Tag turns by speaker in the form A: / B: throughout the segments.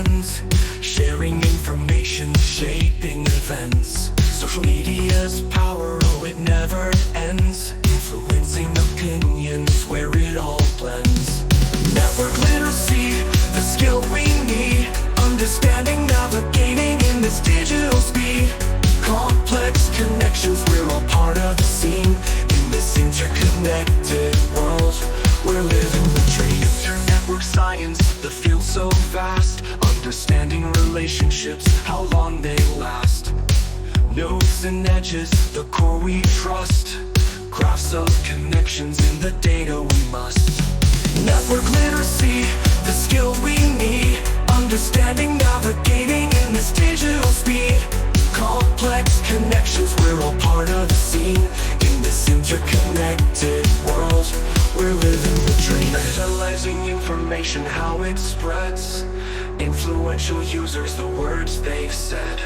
A: trends, sharing information, shaping events. Social media's power, oh, it never ends, influencing opinions where it all blends. Network literacy, the skill we need, understanding, navigating in this digital speed. Complex connections, we're all part of the scene, in this interconnected world, we're living the dream. Network science, the field so vast, understanding relationships, how long they last. Nodes and edges, the core we trust, graphs of connections in the data we must. Network literacy, the skill we need, understanding, navigating in this digital speed. Complex connections, we're all part of the scene, in this interconnected world, we're living the dream. Analyzing information, how it spreads, influential users, the words they've said,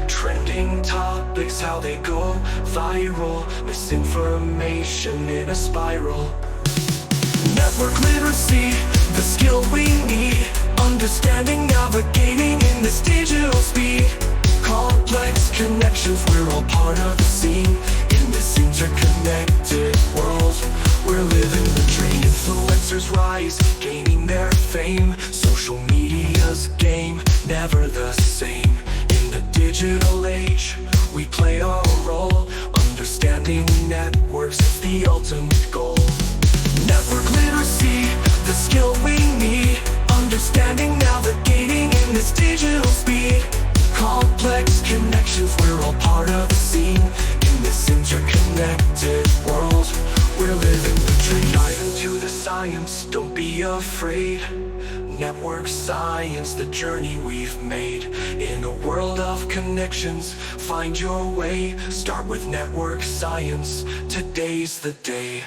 A: trending topics, how they go viral, misinformation in a spiral. Network literacy, the skill we need, understanding, navigating in this digital speed. Complex connections, we're all part of the scene, in this interconnected world, we're living the dream. Influencers rise, gaining their fame, social media's game, never the same. In the digital age, we play our role, understanding networks is the ultimate goal. Network literacy, the skill we need, understanding, navigating in this digital speed. Complex connections, we're all part of the scene, in this interconnected world, we're living the dream. Dive into the science, don't be afraid. Network science, the journey we've made. In a world of connections, find your way. Start with network science, today's the day.